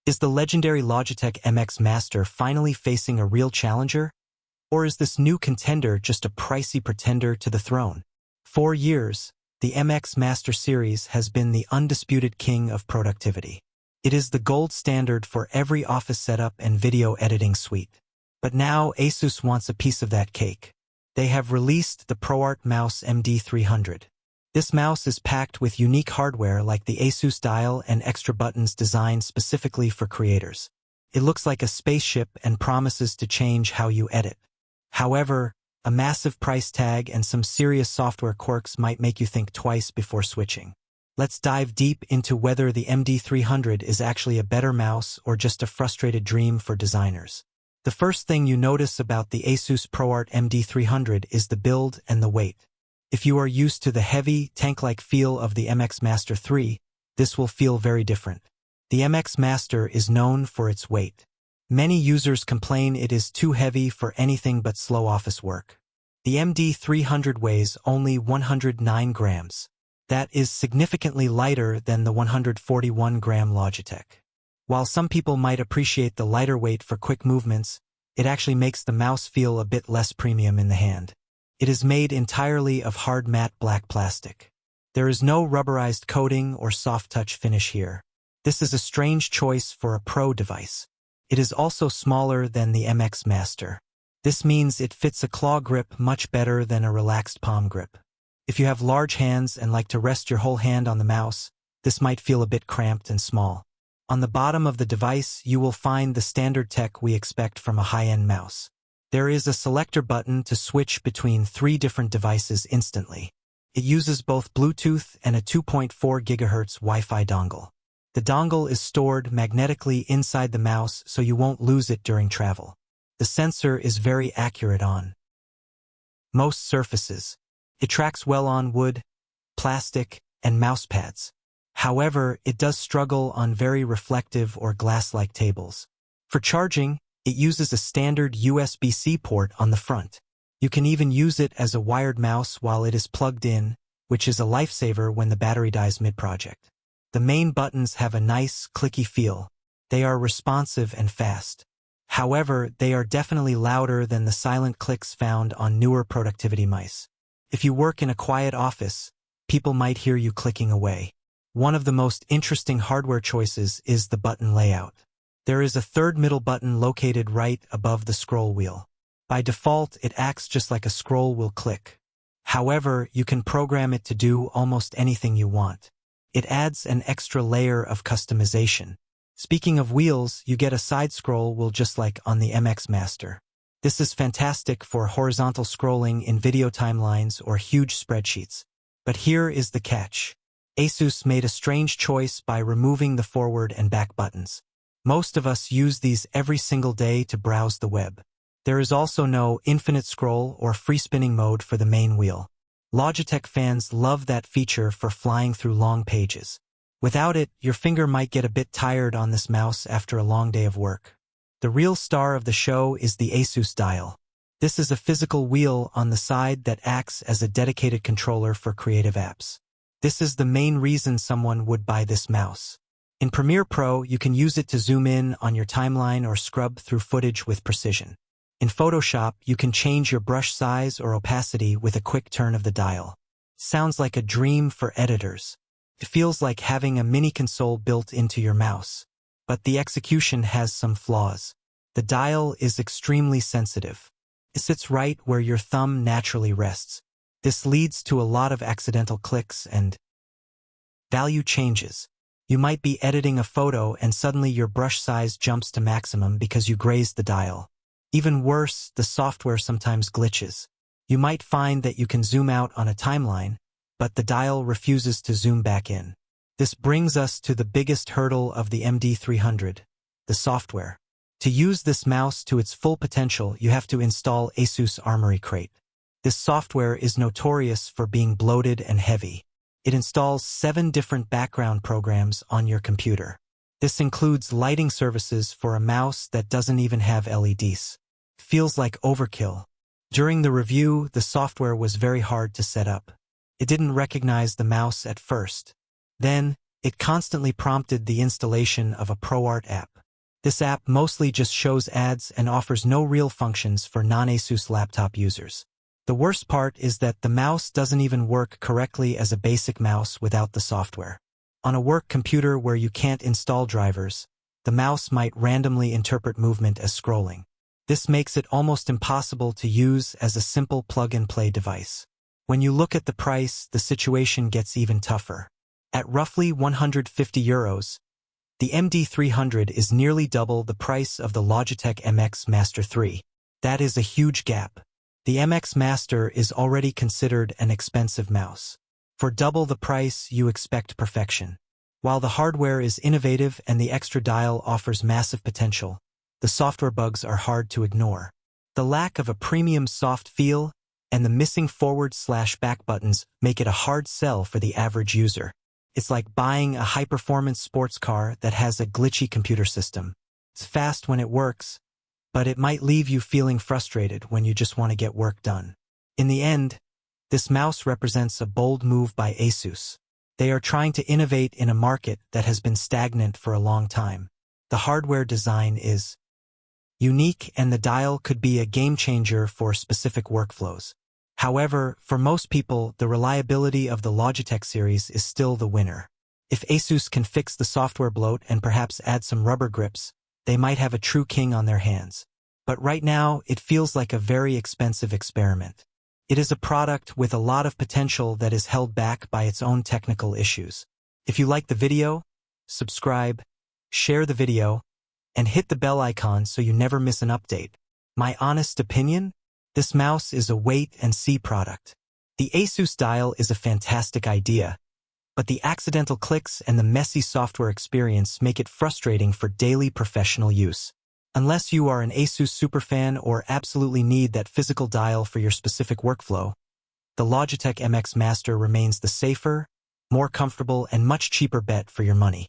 Is the legendary Logitech MX Master finally facing a real challenger? Or is this new contender just a pricey pretender to the throne? For years, the MX Master series has been the undisputed king of productivity. It is the gold standard for every office setup and video editing suite. But now Asus wants a piece of that cake. They have released the ProArt Mouse MD300. This mouse is packed with unique hardware like the Asus Dial and extra buttons designed specifically for creators. It looks like a spaceship and promises to change how you edit. However, a massive price tag and some serious software quirks might make you think twice before switching. Let's dive deep into whether the MD300 is actually a better mouse or just a frustrated dream for designers. The first thing you notice about the Asus ProArt MD300 is the build and the weight. If you are used to the heavy, tank-like feel of the MX Master 3, this will feel very different. The MX Master is known for its weight. Many users complain it is too heavy for anything but slow office work. The MD300 weighs only 109 grams. That is significantly lighter than the 141-gram Logitech. While some people might appreciate the lighter weight for quick movements, it actually makes the mouse feel a bit less premium in the hand. It is made entirely of hard matte black plastic. There is no rubberized coating or soft touch finish here. This is a strange choice for a pro device. It is also smaller than the MX Master. This means it fits a claw grip much better than a relaxed palm grip. If you have large hands and like to rest your whole hand on the mouse, this might feel a bit cramped and small. On the bottom of the device, you will find the standard tech we expect from a high-end mouse. There is a selector button to switch between 3 different devices instantly. It uses both Bluetooth and a 2.4 GHz Wi-Fi dongle. The dongle is stored magnetically inside the mouse so you won't lose it during travel. The sensor is very accurate on most surfaces. It tracks well on wood, plastic, and mouse pads. However, it does struggle on very reflective or glass-like tables. For charging, it uses a standard USB-C port on the front. You can even use it as a wired mouse while it is plugged in, which is a lifesaver when the battery dies mid-project. The main buttons have a nice, clicky feel. They are responsive and fast. However, they are definitely louder than the silent clicks found on newer productivity mice. If you work in a quiet office, people might hear you clicking away. One of the most interesting hardware choices is the button layout. There is a third middle button located right above the scroll wheel. By default, it acts just like a scroll wheel click. However, you can program it to do almost anything you want. It adds an extra layer of customization. Speaking of wheels, you get a side scroll wheel just like on the MX Master. This is fantastic for horizontal scrolling in video timelines or huge spreadsheets. But here is the catch. Asus made a strange choice by removing the forward and back buttons. Most of us use these every single day to browse the web. There is also no infinite scroll or free spinning mode for the main wheel. Logitech fans love that feature for flying through long pages. Without it, your finger might get a bit tired on this mouse after a long day of work. The real star of the show is the Asus Dial. This is a physical wheel on the side that acts as a dedicated controller for creative apps. This is the main reason someone would buy this mouse. In Premiere Pro, you can use it to zoom in on your timeline or scrub through footage with precision. In Photoshop, you can change your brush size or opacity with a quick turn of the dial. Sounds like a dream for editors. It feels like having a mini console built into your mouse. But the execution has some flaws. The dial is extremely sensitive. It sits right where your thumb naturally rests. This leads to a lot of accidental clicks and value changes. You might be editing a photo and suddenly your brush size jumps to maximum because you grazed the dial. Even worse, the software sometimes glitches. You might find that you can zoom out on a timeline, but the dial refuses to zoom back in. This brings us to the biggest hurdle of the MD300, the software. To use this mouse to its full potential, you have to install Asus Armoury Crate. This software is notorious for being bloated and heavy. It installs 7 different background programs on your computer. This includes lighting services for a mouse that doesn't even have LEDs. Feels like overkill. During the review, the software was very hard to set up. It didn't recognize the mouse at first. Then, it constantly prompted the installation of a ProArt app. This app mostly just shows ads and offers no real functions for non-Asus laptop users. The worst part is that the mouse doesn't even work correctly as a basic mouse without the software. On a work computer where you can't install drivers, the mouse might randomly interpret movement as scrolling. This makes it almost impossible to use as a simple plug-and-play device. When you look at the price, the situation gets even tougher. At roughly €150, the MD300 is nearly double the price of the Logitech MX Master 3. That is a huge gap. The MX Master is already considered an expensive mouse. For double the price, you expect perfection. While the hardware is innovative and the extra dial offers massive potential, the software bugs are hard to ignore. The lack of a premium soft feel and the missing forward/back buttons make it a hard sell for the average user. It's like buying a high-performance sports car that has a glitchy computer system. It's fast when it works, but it might leave you feeling frustrated when you just want to get work done. In the end, this mouse represents a bold move by Asus. They are trying to innovate in a market that has been stagnant for a long time. The hardware design is unique and the dial could be a game-changer for specific workflows. However, for most people, the reliability of the Logitech series is still the winner. If Asus can fix the software bloat and perhaps add some rubber grips, they might have a true king on their hands. But right now, it feels like a very expensive experiment. It is a product with a lot of potential that is held back by its own technical issues. If you like the video, subscribe, share the video, and hit the bell icon so you never miss an update. My honest opinion? This mouse is a wait-and-see product. The Asus Dial is a fantastic idea, but the accidental clicks and the messy software experience make it frustrating for daily professional use. Unless you are an Asus superfan or absolutely need that physical dial for your specific workflow, the Logitech MX Master remains the safer, more comfortable, and much cheaper bet for your money.